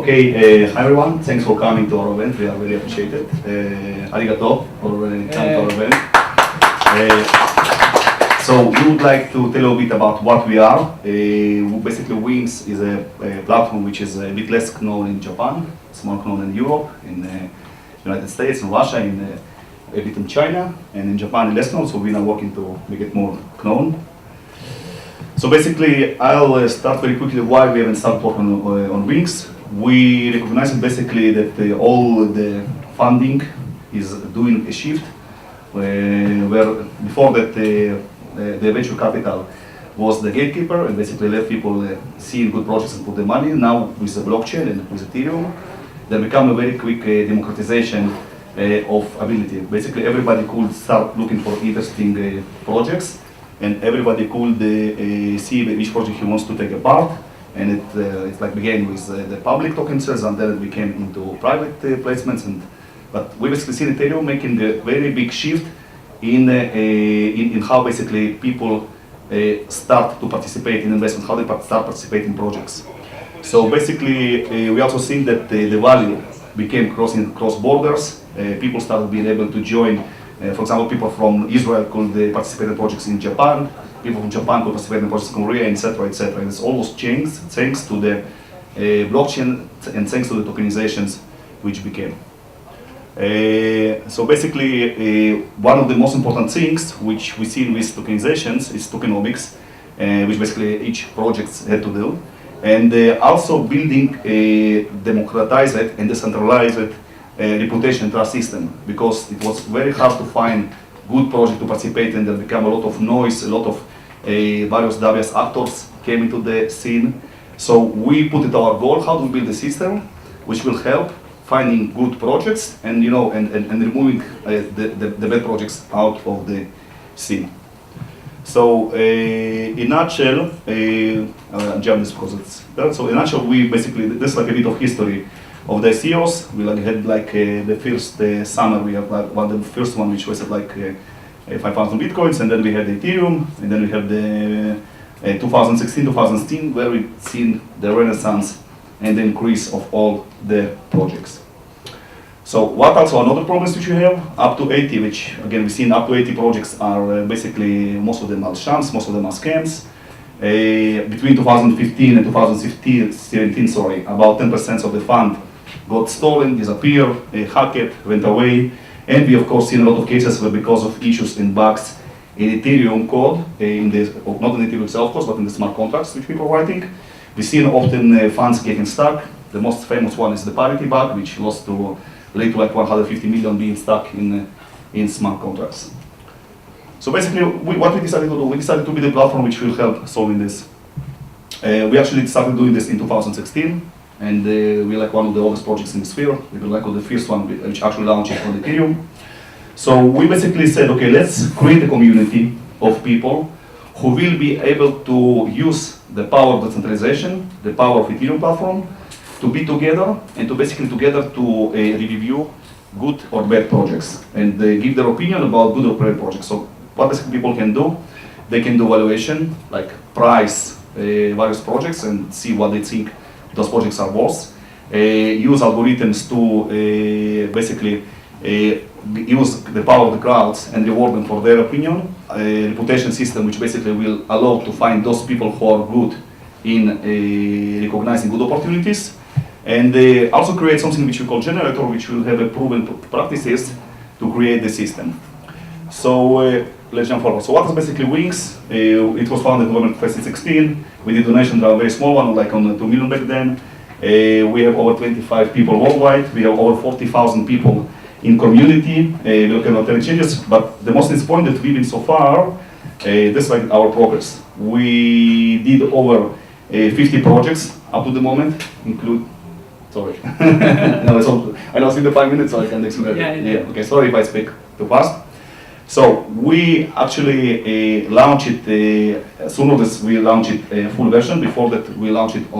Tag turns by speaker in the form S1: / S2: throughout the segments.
S1: Okay, hi everyone. Thanks for coming to our event. We are very appreciated. Arigato for coming to our event. So we would like to tell you a bit about what we are. Basically, Wings is a platform which is a bit less known in Japan, it's more known in Europe, in the United States, in Russia, a bit in China, and in Japan less known. So we are working to make it more known. So basically, I'll start very quickly why we haven't started working on Wings. We recognize basically that all the funding is doing a shift, where before that the venture capital was the gatekeeper and basically let people see good projects and put the money. Now with the blockchain and with Ethereum, there become a very quick democratization of ability. Basically, everybody could start looking for interesting projects, and everybody could see which project he wants to take a part. And it like began with the public token sales, and then it became into private placements. But we basically see Ethereum making a very big shift in how basically people start to participate in investment, how they start participating in projects. So basically, we also see that the value became cross borders. People started being able to join. For example, people from Israel could participate in projects in Japan. People from Japan could participate in projects in Korea, etc., etc. And it's almost changed thanks to the blockchain and thanks to the tokenizations which became. So basically, one of the most important things which we see with tokenizations is tokenomics, which basically each project had to do, and also building a democratized and decentralized reputation trust system, because it was very hard to find good project to participate in. There became a lot of noise, a lot of various diverse actors came into the scene. So we put it our goal, how do we build a system which will help finding good projects and and removing the bad projects out of the scene. So in a nutshell, I'm jumping this because it's there. So in a nutshell, we basically, this is like a bit of history of the ICOs. We had the first summer, we have the first one which was at 5,000 bitcoins, and then we had Ethereum, and then we had the 2016, 2017, where we've seen the renaissance and the increase of all the projects. So what also another problems which we have, up to 80, which again we've seen up to 80 projects are basically, most of them are shams, most of them are scams. Between 2015 and 2017, about 10% of the fund got stolen, disappeared, hacked, went away. And we of course seen a lot of cases where because of issues and bugs in Ethereum code, not in Ethereum itself, of course, but in the smart contracts which people are writing, we've seen often funds getting stuck. The most famous one is the parity bug, which led to like 150 million being stuck in smart contracts. So basically, what we decided to do, we decided to be the platform which will help solving this. We actually started doing this in 2016, and we're like one of the oldest projects in the sphere. We were like the first one which actually launched it on Ethereum. So we basically said, okay, let's create a community of people who will be able to use the power of decentralization, the power of Ethereum platform, to be together and to basically together to review good or bad projects and give their opinion about good or bad projects. So what basically people can do, they can do valuation, like price various projects and see what they think those projects are worth. Use algorithms to basically use the power of the crowds and reward them for their opinion. A reputation system which basically will allow to find those people who are good in recognizing good opportunities. And also create something which we call generator, which will have a proven practices to create the system. So let's jump forward. So what is basically Wings? It was founded in November 2016. We did donations, a very small one, like on 2 million back then. We have over 25 people worldwide. We have over 40,000 people in community. We look at our changes, but the most important that we've been so far, this is like our progress. We did over 50 projects up to the moment, sorry. No, I know it's in the 5 minutes, so I can explain. Yeah. Okay, sorry if I speak too fast. So we actually launched it, as soon as we launched it a full version. Before that, we launched it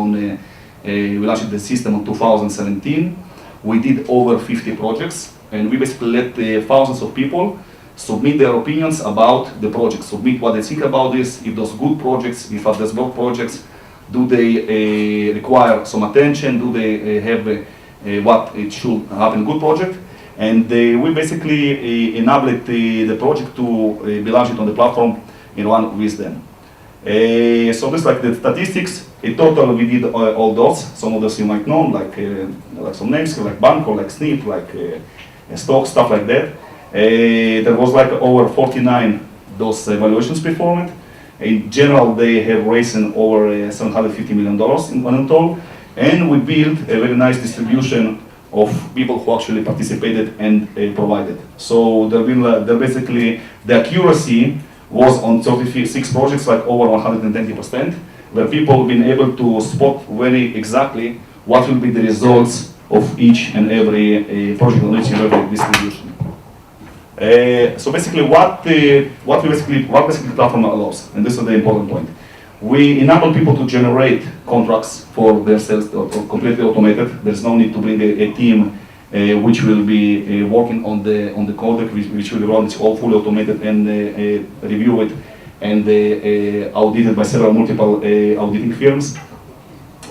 S1: we launched the system in 2017. We did over 50 projects, and we basically let thousands of people submit their opinions about the project, submit what they think about this, if those good projects, if there's bad projects, Do they require some attention? Do they have what it should happen in good project? And we basically enabled the project to be launched on the platform in one with them. So this like the statistics. In total, we did all those. Some of those you might know, like some names, like Banco, like Snip, like stock, stuff like that. There was like over 49 those evaluations performed. In general, they have raised over $750 million in total, and we built a very nice distribution of people who actually participated and provided. So there basically the accuracy was on 36 projects, like over 120%, where people have been able to spot very exactly what will be the results of each and every project on each and every distribution. So basically, what basically platform allows, and this is the important point. We enable people to generate contracts for themselves, completely automated. There's no need to bring a team which will be working on the code, which will run. It's all fully automated and review it and audited by multiple auditing firms.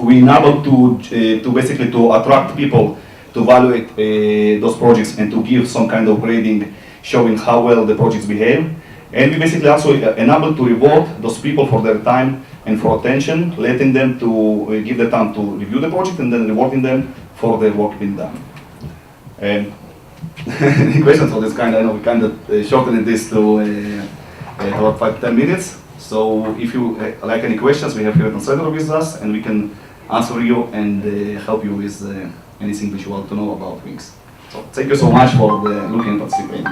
S1: We enable to basically to attract people to evaluate those projects and to give some kind of grading, showing how well the projects behave. And we basically also enable to reward those people for their time and for attention, letting them to give the time to review the project and then rewarding them for their work being done. Any questions for this kind? I know we kind of shortened this to about 5-10 minutes. So if you like any questions, we have here Translator with us, and we can answer you and help you with anything which you want to know about Wings. So thank you so much for looking and participating.